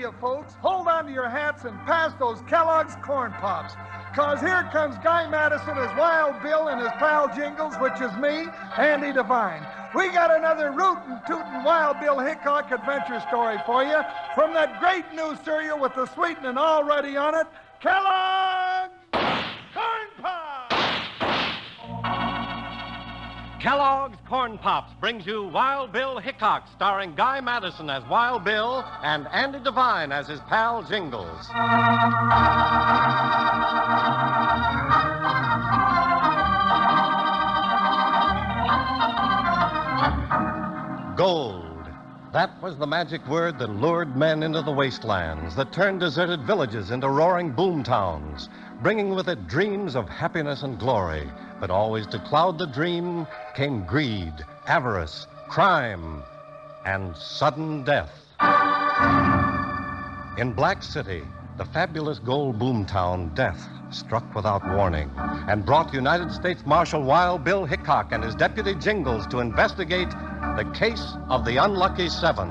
you, folks. Hold on to your hats and pass those Kellogg's Corn Pops. Because here comes Guy Madison as Wild Bill and his pal Jingles, which is me, Andy Devine. We got another rootin' tootin' Wild Bill Hickok adventure story for you from that great new cereal with the sweetening already on it, Kellogg's Corn Pops! Kellogg's Corn Pops brings you Wild Bill Hickok, starring Guy Madison as Wild Bill and Andy Devine as his pal Jingles. Gold. That was the magic word that lured men into the wastelands, that turned deserted villages into roaring boom towns, bringing with it dreams of happiness and glory. But always to cloud the dream came greed, avarice, crime, and sudden death. In Black City, the fabulous gold boomtown, death struck without warning and brought United States Marshal Wild Bill Hickok and his deputy Jingles to investigate the case of the Unlucky Seven.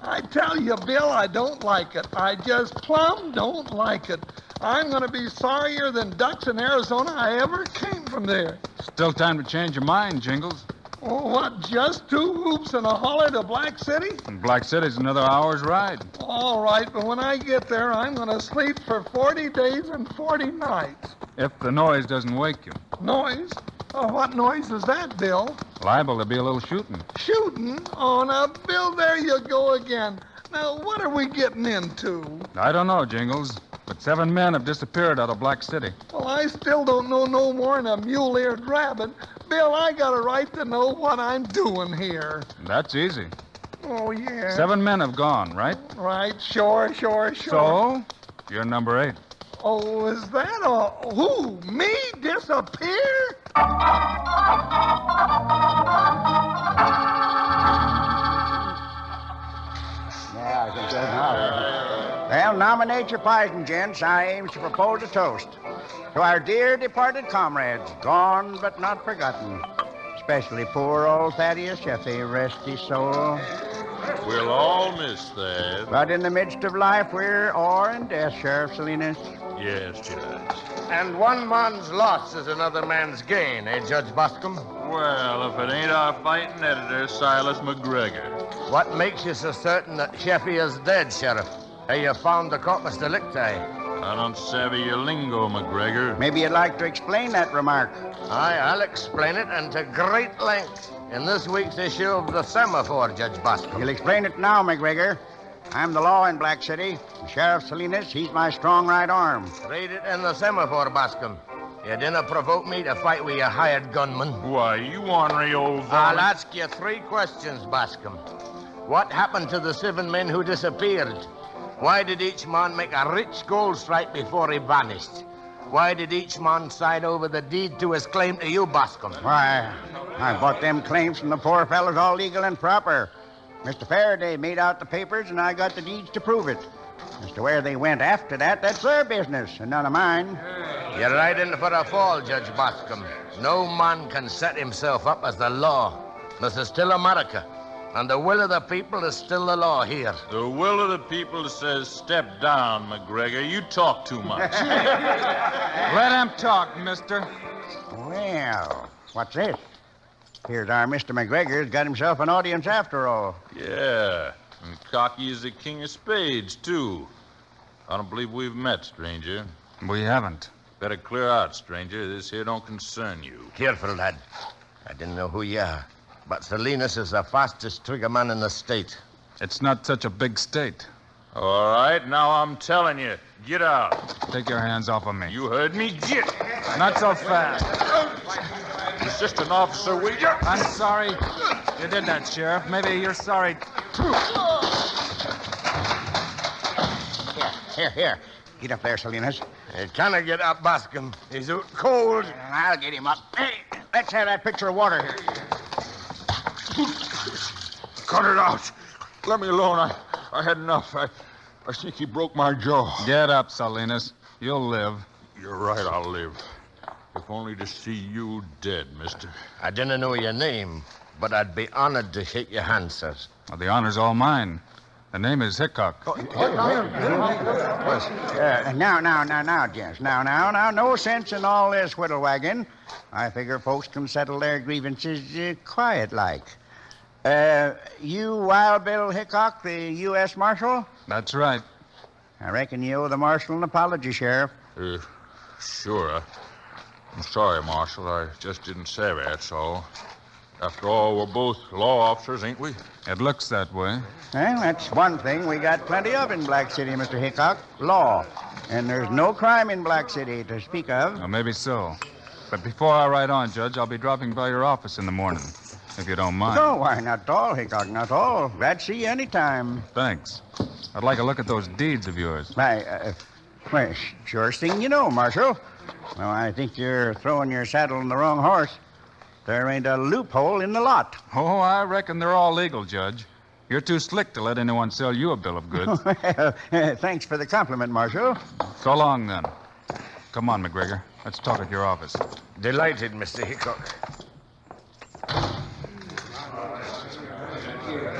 I tell you, Bill, I don't like it. I just plumb don't like it. I'm going to be sorrier than ducks in Arizona I ever came from there. Still time to change your mind, Jingles. Oh, what, just 2 hoops and a holler to Black City? And Black City's another hour's ride. All right, but when I get there, I'm going to sleep for 40 days and 40 nights. If the noise doesn't wake you. Noise? Oh, what noise is that, Bill? Liable to be a little shooting. Shooting? Oh, now, Bill, there you go again. Now, what are we getting into? I don't know, Jingles, but 7 men have disappeared out of Black City. Well, I still don't know no more than a mule-eared rabbit. Bill, I got a right to know what I'm doing here. That's easy. Oh, yeah. 7 men have gone, right? Right, sure. So, you're number 8. Oh, is that all? Who? Me? Disappear? Well, nominate your pardon, gents. I aims to propose a toast to our dear departed comrades, gone but not forgotten. Especially poor old Thaddeus Sheffy, rest his soul. We'll all miss that. But in the midst of life, we're o'er in death, Sheriff Salinas. Yes, Judge. And one man's loss is another man's gain, eh, Judge Boscombe? Well, if it ain't our fighting editor, Silas McGregor. What makes you so certain that Sheffy is dead, Sheriff? Have you found the corpus delicti? I don't savvy your lingo, McGregor. Maybe you'd like to explain that remark. Aye, I'll explain it, and to great length, in this week's issue of the Semaphore, Judge Boscombe. You'll explain it now, McGregor. I'm the law in Black City. Sheriff Salinas, he's my strong right arm. Read it in the Semaphore, Boscombe. You didn't provoke me to fight with your hired gunman. Why, you ornery old I'll ask you 3 questions, Boscombe. What happened to the 7 men who disappeared? Why did each man make a rich gold strike before he vanished? Why did each man sign over the deed to his claim to you, Boscombe? Why, I bought them claims from the poor fellows all legal and proper. Mr. Faraday made out the papers, and I got the deeds to prove it. As to where they went after that, that's their business, and none of mine. You're right in for a fall, Judge Boscombe. No man can set himself up as the law. This is still America, and the will of the people is still the law here. The will of the people says step down, McGregor. You talk too much. Let him talk, mister. Well, what's this? Here's our Mr. McGregor's got himself an audience after all. Yeah, and cocky is the king of spades, too. I don't believe we've met, stranger. We haven't. Better clear out, stranger. This here don't concern you. Careful, lad. I didn't know who you are, but Salinas is the fastest trigger man in the state. It's not such a big state. All right, now I'm telling you, get out. Take your hands off of me. You heard me? Get. Not so fast. Assistant Officer Weeder. I'm sorry you did that, Sheriff. Maybe you're sorry. Here. Get up there, Salinas. He cannot get up, Boscombe. He's out cold. I'll get him up. Hey, let's have that pitcher of water here. Cut it out. Let me alone. I had enough. I think he broke my jaw. Get up, Salinas. You'll live. You're right, I'll live. If only to see you dead, mister. I didn't know your name, but I'd be honored to shake your hand, sir. Well, the honor's all mine. The name is Hickok. Now, gents. Now, no sense in all this whittle wagging. I figure folks can settle their grievances quiet-like. You Wild Bill Hickok, the U.S. Marshal? That's right. I reckon you owe the Marshal an apology, Sheriff. Sure. I'm sorry, Marshal. I just didn't say that's all. After all, we're both law officers, ain't we? It looks that way. Well, that's one thing we got plenty of in Black City, Mr. Hickok. Law. And there's no crime in Black City to speak of. Well, maybe so. But before I ride on, Judge, I'll be dropping by your office in the morning, if you don't mind. No, why, not at all, Hickok, not at all. Glad to see you any time. Thanks. I'd like a look at those deeds of yours. Why, surest thing you know, Marshal. Well, I think you're throwing your saddle on the wrong horse. There ain't a loophole in the lot. Oh, I reckon they're all legal, Judge. You're too slick to let anyone sell you a bill of goods. Well, thanks for the compliment, Marshal. So long, then. Come on, McGregor. Let's talk at your office. Delighted, Mr. Hickok.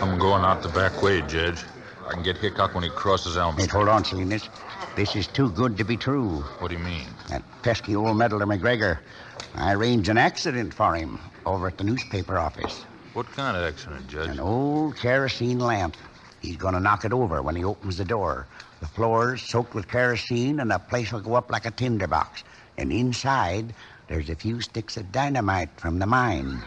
I'm going out the back way, Judge. I can get Hickok when he crosses Elm Hey, Street. hold on, Salinas. This is too good to be true. What do you mean? That pesky old meddler McGregor. I arranged an accident for him over at the newspaper office. What kind of accident, Judge? An old kerosene lamp. He's going to knock it over when he opens the door. The floor's soaked with kerosene, and the place will go up like a tinderbox. And inside, there's a few sticks of dynamite from the mine.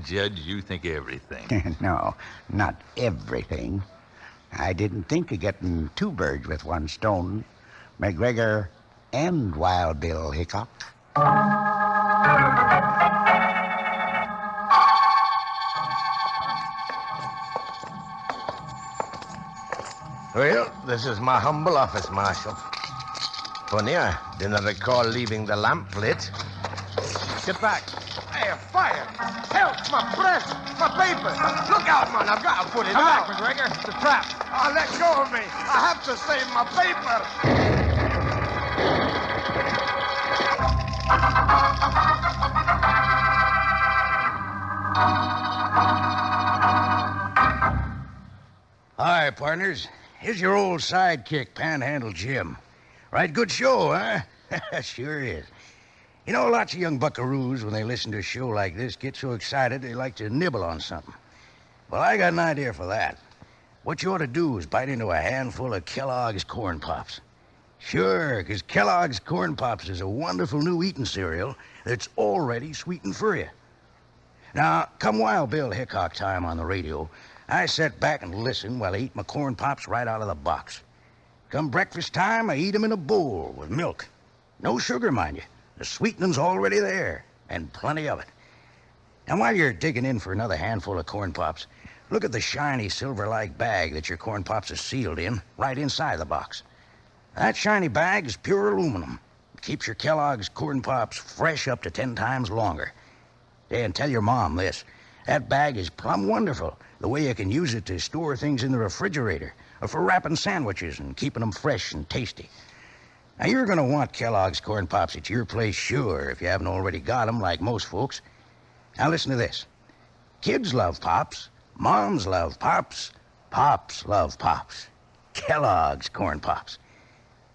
Judge, you think everything. No, not everything. I didn't think of getting two birds with one stone. McGregor and Wild Bill Hickok. Well, this is my humble office, Marshal. Funny, I didn't recall leaving the lamp lit. Get back. Hey, fire! Help! My press! My paper! Look out, man! I've got to put it out! Come back, McGregor. It's a trap. Oh, let go of me! I have to save my paper! Hi, partners. Here's your old sidekick, Panhandle Jim. Right good show, huh? Sure is. You know, lots of young buckaroos, when they listen to a show like this, get so excited they like to nibble on something. Well, I got an idea for that. What you ought to do is bite into a handful of Kellogg's Corn Pops. Sure, because Kellogg's Corn Pops is a wonderful new eating cereal that's already sweetened for you. Now, come Wild Bill Hickok time on the radio, I sit back and listen while I eat my Corn Pops right out of the box. Come breakfast time, I eat 'em in a bowl with milk. No sugar, mind you. The sweetening's already there, and plenty of it. And while you're digging in for another handful of Corn Pops, look at the shiny silver-like bag that your Corn Pops are sealed in, right inside the box. That shiny bag is pure aluminum. It keeps your Kellogg's Corn Pops fresh up to 10 times longer. Yeah, and tell your mom this. That bag is plumb wonderful, the way you can use it to store things in the refrigerator, or for wrapping sandwiches and keeping them fresh and tasty. Now, you're going to want Kellogg's Corn Pops at your place, sure, if you haven't already got them, like most folks. Now, listen to this. Kids love Pops. Moms love Pops. Pops love Pops. Kellogg's Corn Pops.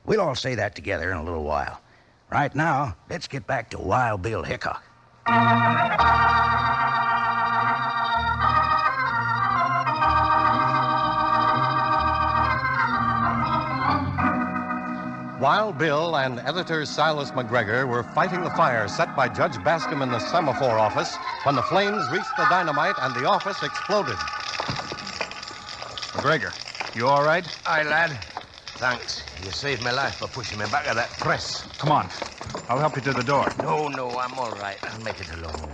We'll all say that together in a little while. Right now, let's get back to Wild Bill Hickok. Wild Bill and editor Silas McGregor were fighting the fire set by Judge Bascom in the semaphore office when the flames reached the dynamite and the office exploded. McGregor, you all right? Aye, lad. Thanks. You saved my life by pushing me back of that press. Come on. I'll help you to the door. No, I'm all right. I'll make it alone.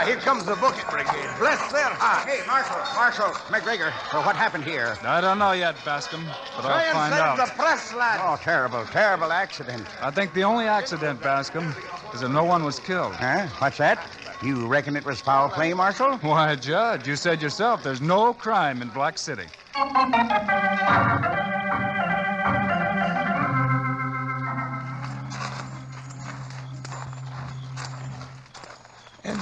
Here comes the bucket brigade. Bless their hearts. Hey, Marshal McGregor, what happened here? I don't know yet, Bascom, but Try I'll find and save out. the press, lad. Oh, terrible accident. I think the only accident, Bascom, is that no one was killed. Huh? What's that? You reckon it was foul play, Marshal? Why, Judge, you said yourself there's no crime in Black City.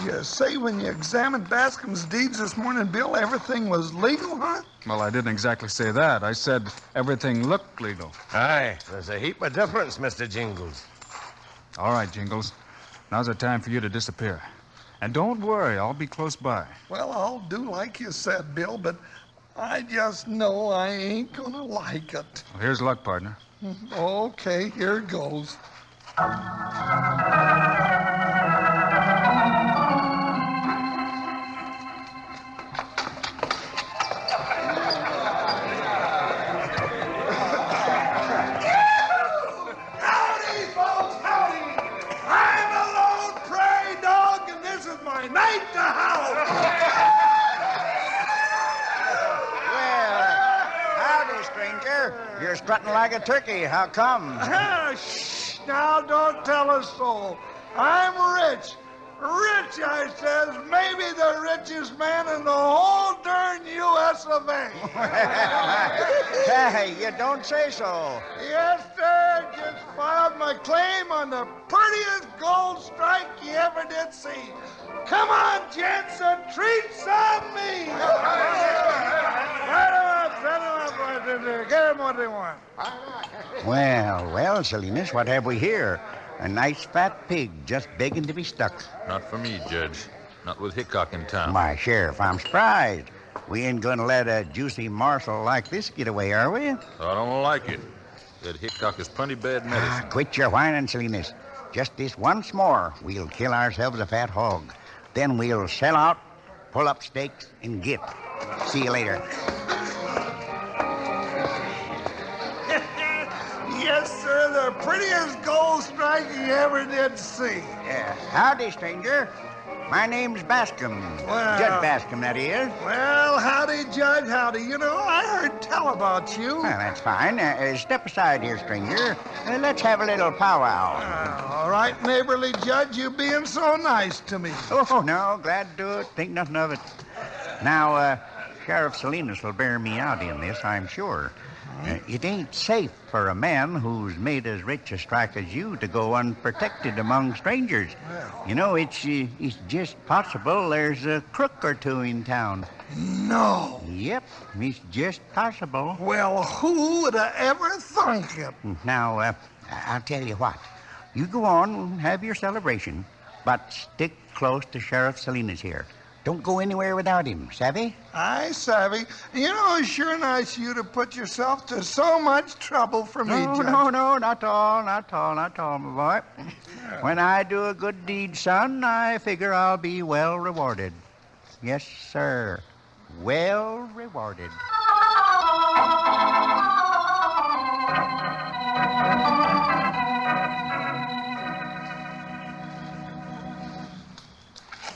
you say when you examined Bascom's deeds this morning, Bill, everything was legal, huh? Well, I didn't exactly say that. I said everything looked legal. Aye, there's a heap of difference, Mr. Jingles. All right, Jingles. Now's the time for you to disappear. And don't worry, I'll be close by. Well, I'll do like you said, Bill, but I just know I ain't gonna like it. Well, here's luck, partner. Okay, here goes. Howdy, folks, howdy! I'm a lone prairie dog, and this is my night to howl. Well, howdy, stranger. You're strutting like a turkey. How come? Shh! Now, don't tell us so. I'm rich. Rich, I says. Maybe the richest man in the whole darn U.S. of A. Hey, you don't say so. Yes, sir. Just filed my claim on the prettiest gold strike you ever did see. Come on, gents, and treat some me. Set 'em up, boys. Get 'em what they want. Well, Salinas, what have we here? A nice fat pig just begging to be stuck. Not for me, Judge. Not with Hickok in town. My Sheriff, I'm surprised. We ain't gonna let a juicy morsel like this get away, are we? I don't like it. That Hickok is plenty bad medicine. Quit your whining, Salinas. Just this once more, we'll kill ourselves a fat hog. Then we'll sell out, pull up stakes, and get. See you later. Yes, sir, the prettiest gold strike you ever did see. Howdy, stranger. My name's Bascom. Well- Judge Bascom, that is. Well, howdy, Judge, howdy. You know, I heard tell about you. Well, that's fine. Step aside here, stranger. Let's have a little powwow. All right, neighborly Judge, you being so nice to me. Oh, no, glad to do it. Think nothing of it. Now, Sheriff Salinas will bear me out in this, I'm sure. It ain't safe for a man who's made as rich a strike as you to go unprotected among strangers. You know, it's just possible there's a crook or two in town. No. Yep, it's just possible. Well, who would have ever thunk it? Now, I'll tell you what. You go on and have your celebration, but stick close to Sheriff Salinas here. Don't go anywhere without him, savvy? I savvy. You know, it's sure nice of you to put yourself to so much trouble for me, Judge. No, not all, my boy. When I do a good deed, son, I figure I'll be well rewarded. Yes, sir. Well rewarded.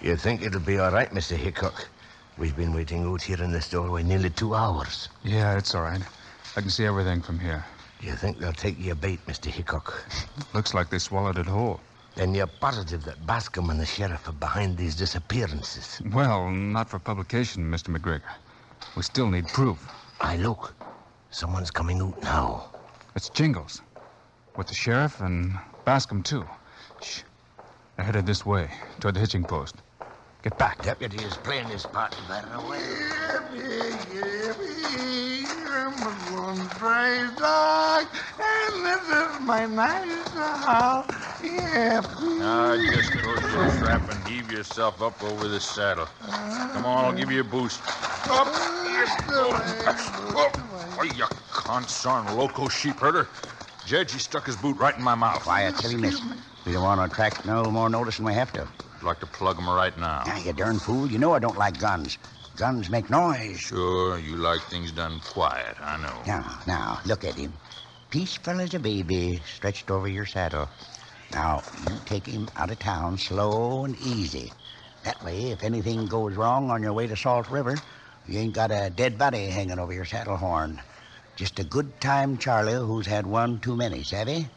You think it'll be all right, Mr. Hickok? We've been waiting out here in this doorway nearly 2 hours. Yeah, it's all right. I can see everything from here. Do you think they'll take your bait, Mr. Hickok? Looks like they swallowed it whole. Then you're positive that Bascom and the sheriff are behind these disappearances? Well, not for publication, Mr. McGregor. We still need proof. Aye, look. Someone's coming out now. It's Jingles. With the sheriff and Bascom, too. Shh. They're headed this way, toward the hitching post. Get back. Deputy is playing his part very well. Yippee, I'm a lone prairie dog, and this is my nice house. Yippee. Now, just close your trap and heave yourself up over the saddle. Come on, I'll give you a boost. Up. Why, you consarn loco sheep herder. Judge, he stuck his boot right in my mouth. Quiet, Salinas. We don't want to attract no more notice than we have to. I'd like to plug him right now. Ah, you darn fool. You know I don't like guns. Guns make noise. Sure, you like things done quiet, I know. Now, look at him. Peaceful as a baby, stretched over your saddle. Now, you take him out of town slow and easy. That way, if anything goes wrong on your way to Salt River, you ain't got a dead body hanging over your saddle horn. Just a good time Charlie who's had one too many, savvy?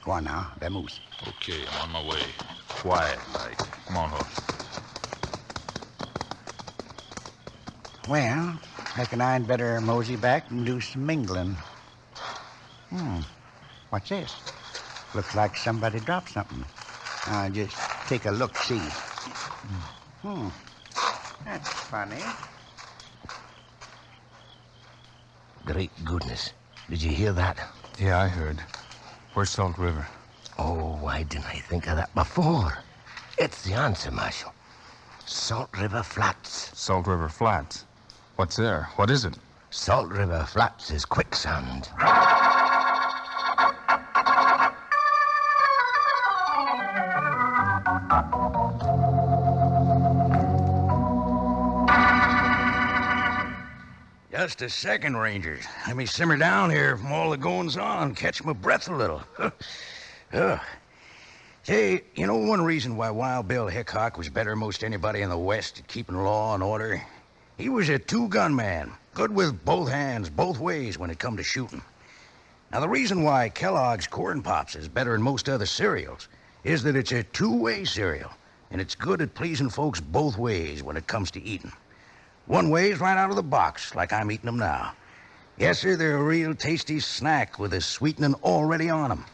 Go on now, vamoose. Okay, I'm on my way. Quiet, like. Come on, horse. Well, reckon I'd better mosey back and do some mingling. What's this? Looks like somebody dropped something. Just take a look, see. That's funny. Great goodness. Did you hear that? Yeah, I heard. Where's Salt River? Oh, why didn't I think of that before? It's the answer, Marshal. Salt River Flats. Salt River Flats. What's there? What is it? Salt River Flats is quicksand. Just a second, Rangers. Let me simmer down here from all the goings on, catch my breath a little. Say, you know one reason why Wild Bill Hickok was better than most anybody in the West at keeping law and order? He was a two-gun man, good with both hands, both ways when it come to shooting. Now, the reason why Kellogg's Corn Pops is better than most other cereals is that it's a two-way cereal, and it's good at pleasing folks both ways when it comes to eating. One way is right out of the box, like I'm eating them now. Yes, sir, they're a real tasty snack with the sweetening already on them.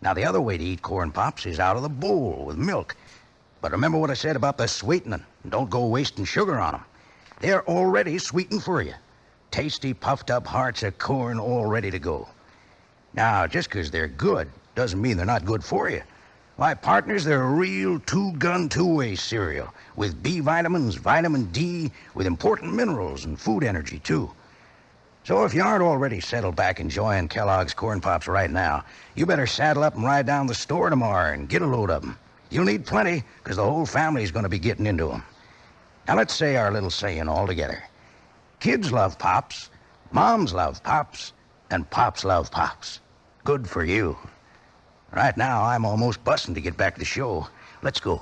Now, the other way to eat Corn Pops is out of the bowl with milk. But remember what I said about the sweetening. Don't go wasting sugar on them. They're already sweetened for you. Tasty, puffed-up hearts of corn all ready to go. Now, just 'cause they're good doesn't mean they're not good for you. Why, partners, they're a real two-gun, two-way cereal with B vitamins, vitamin D, with important minerals and food energy, too. So if you aren't already settled back enjoying Kellogg's Corn Pops right now, you better saddle up and ride down the store tomorrow and get a load of them. You'll need plenty, 'cause the whole family's going to be getting into them. Now, let's say our little saying all together. Kids love Pops, moms love Pops, and Pops love Pops. Good for you. Right now, I'm almost busting to get back to the show. Let's go.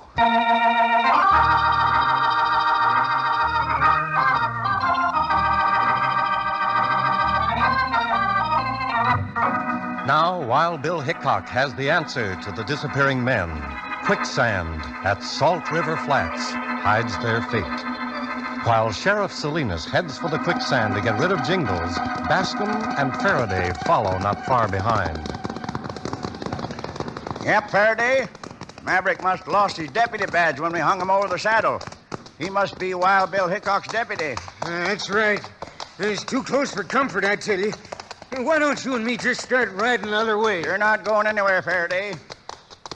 Now, Wild Bill Hickok has the answer to the disappearing men. Quicksand at Salt River Flats hides their fate. While Sheriff Salinas heads for the quicksand to get rid of Jingles, Bascom and Faraday follow not far behind. Yep, Faraday. Maverick must have lost his deputy badge when we hung him over the saddle. He must be Wild Bill Hickok's deputy. That's right. It's too close for comfort, I tell you. Why don't you and me just start riding the other way? You're not going anywhere, Faraday.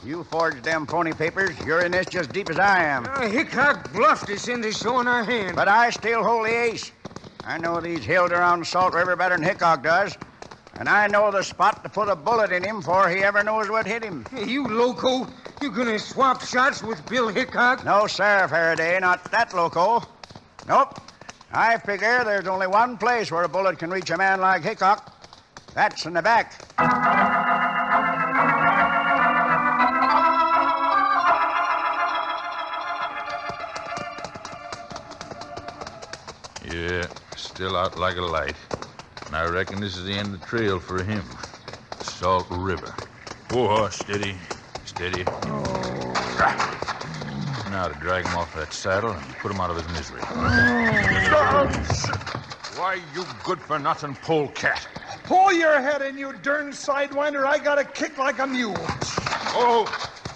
You forged them phony papers. You're in this just deep as I am. Hickok bluffed us into showing our hand. But I still hold the ace. I know these hills around Salt River better than Hickok does. And I know the spot to put a bullet in him before he ever knows what hit him. Hey, you loco. You gonna swap shots with Bill Hickok? No, sir, Faraday. Not that loco. Nope. I figure there's only one place where a bullet can reach a man like Hickok. That's in the back. Yeah, still out like a light. And I reckon this is the end of the trail for him. Salt River. Whoa, steady. Steady. Now to drag him off that saddle and put him out of his misery. Why, you good-for-nothing polecat. Pull your head in, you darn sidewinder. I got a kick like a mule. Oh,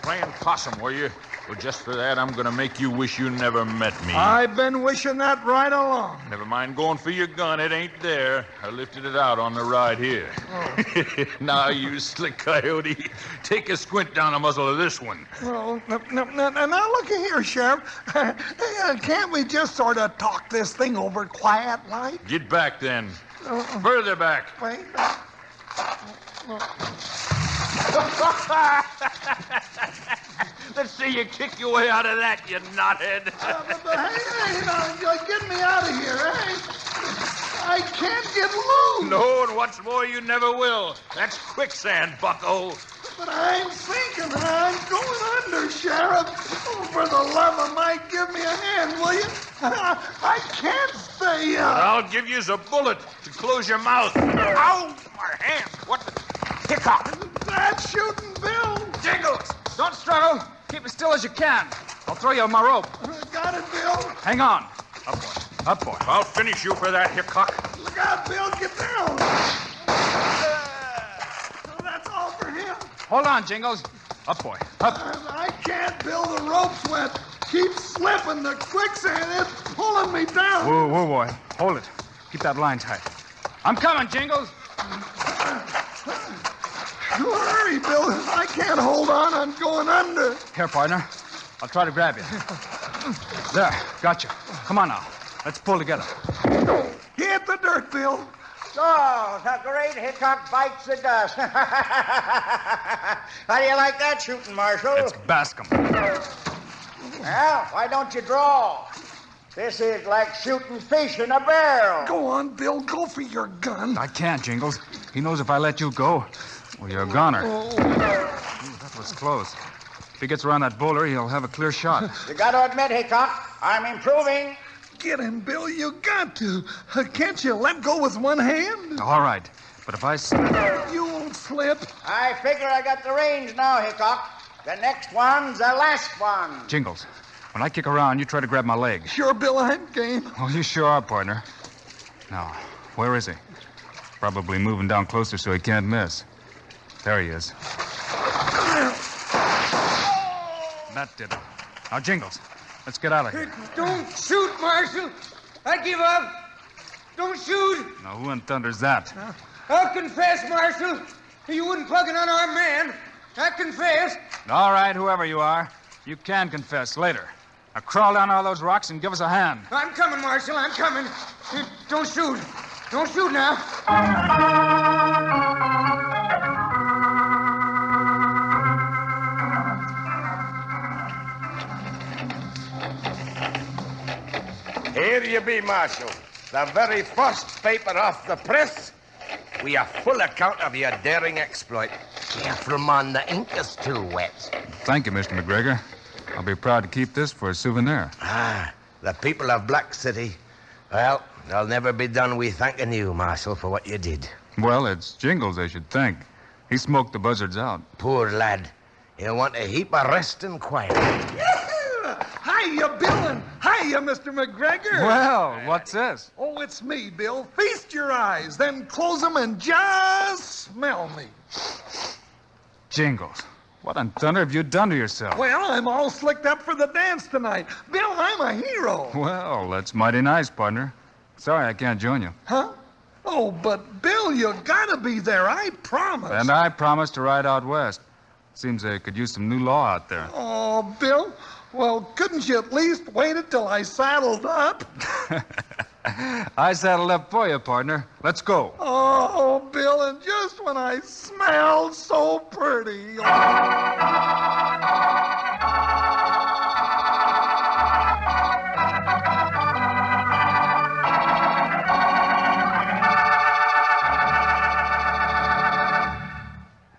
playing possum, were you? Well, just for that, I'm going to make you wish you never met me. I've been wishing that right along. Never mind going for your gun. It ain't there. I lifted it out on the ride here. Oh. Now, you slick coyote, take a squint down the muzzle of this one. Well, now look here, Sheriff. Can't we just sort of talk this thing over quiet-like? Get back, then. Further back. Wait. Let's see you kick your way out of that, you knothead. Get me out of here, eh? I can't get loose. No, and what's more, you never will. That's quicksand, bucko. But I'm sinking and I'm going under, Sheriff. Oh, for the love of Mike, give me a hand, will you? I can't stay up. I'll give you a bullet to close your mouth. Ow! My hand. What the... Hickok! That's shooting Bill. Jingles! Don't struggle. Keep as still as you can. I'll throw you on my rope. Got it, Bill. Hang on. Up, boy. Up, boy. I'll finish you for that, Hickok. Look out, Bill. Get down. That's all for him. Hold on, Jingles. Up, boy. Up. I can't, Bill. The rope's wet. keep slipping. The quicksand is pulling me down. Whoa, boy. Hold it. Keep that line tight. I'm coming, Jingles. Hurry, Bill. I can't hold on. I'm going under. Here, partner. I'll try to grab you. There, gotcha. Come on now. Let's pull together. Hit the dirt, Bill. So, the great Hickok bites the dust. How do you like that shooting, Marshal? It's Bascom. Well, why don't you draw? This is like shooting fish in a barrel. Go on, Bill. Go for your gun. I can't, Jingles. He knows if I let you go, well, you're a goner. Ooh, that was close. If he gets around that boulder, he'll have a clear shot. You got to admit, Hickok, I'm improving. Get him, Bill. You got to. Can't you let go with one hand? All right, but if I slip... You won't slip. I figure I got the range now, Hickok. The next one's the last one. Jingles, when I kick around, you try to grab my leg. Sure, Bill, I'm game. Oh, you sure are, partner. Now, where is he? Probably moving down closer so he can't miss. There he is. That did it. Now, Jingles, let's get out of here. Don't shoot, Marshal. I give up. Don't shoot. Now, who in thunder's that? I'll confess, Marshal. You wouldn't plug an unarmed man. I confess. All right, whoever you are, you can confess later. Now, crawl down all those rocks and give us a hand. I'm coming, Marshal. I'm coming. Don't shoot. Don't shoot now. Here you be, Marshal. The very first paper off the press. We a full account of your daring exploit. Careful, man. The ink is too wet. Thank you, Mr. McGregor. I'll be proud to keep this for a souvenir. The people of Black City. Well, they'll never be done with thanking you, Marshal, for what you did. Well, it's Jingles, I should think. He smoked the buzzards out. Poor lad. He'll want a heap of rest and quiet. Hiya, Bill, and hiya, Mr. McGregor. Well, what's this? Oh, it's me, Bill. Feast your eyes, then close them and just smell me. Jingles, what in thunder have you done to yourself? Well, I'm all slicked up for the dance tonight. Bill, I'm a hero. Well, that's mighty nice, partner. Sorry I can't join you. Huh? Oh, but Bill, you gotta be there. I promise. And I promised to ride out west. Seems they could use some new law out there. Oh, Bill. Well, couldn't you at least wait until I saddled up? I saddled up for you, partner. Let's go. Oh, Bill, and just when I smelled so pretty.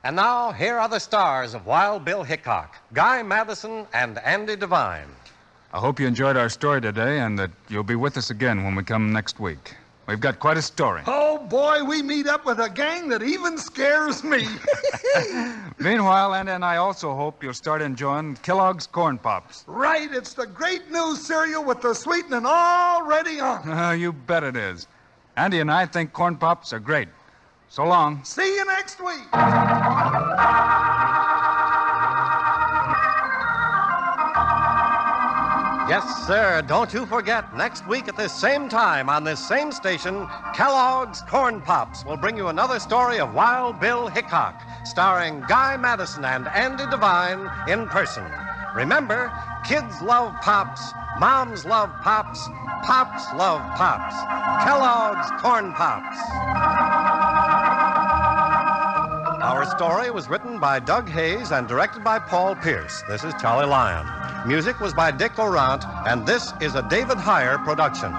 And now, here are the stars of Wild Bill Hickok, Guy Madison and Andy Devine. I hope you enjoyed our story today and that you'll be with us again when we come next week. We've got quite a story. Oh, boy, we meet up with a gang that even scares me. Meanwhile, Andy and I also hope you'll start enjoying Kellogg's Corn Pops. Right, it's the great new cereal with the sweetening already on. You bet it is. Andy and I think Corn Pops are great. So long. See you next week. Yes, sir. Don't you forget, next week at this same time on this same station, Kellogg's Corn Pops will bring you another story of Wild Bill Hickok, starring Guy Madison and Andy Devine in person. Remember, kids love Pops, moms love Pops, Pops love Pops. Kellogg's Corn Pops. Our story was written by Doug Hayes and directed by Paul Pierce. This is Charlie Lyon. Music was by Dick Orant, and this is a David Heyer production.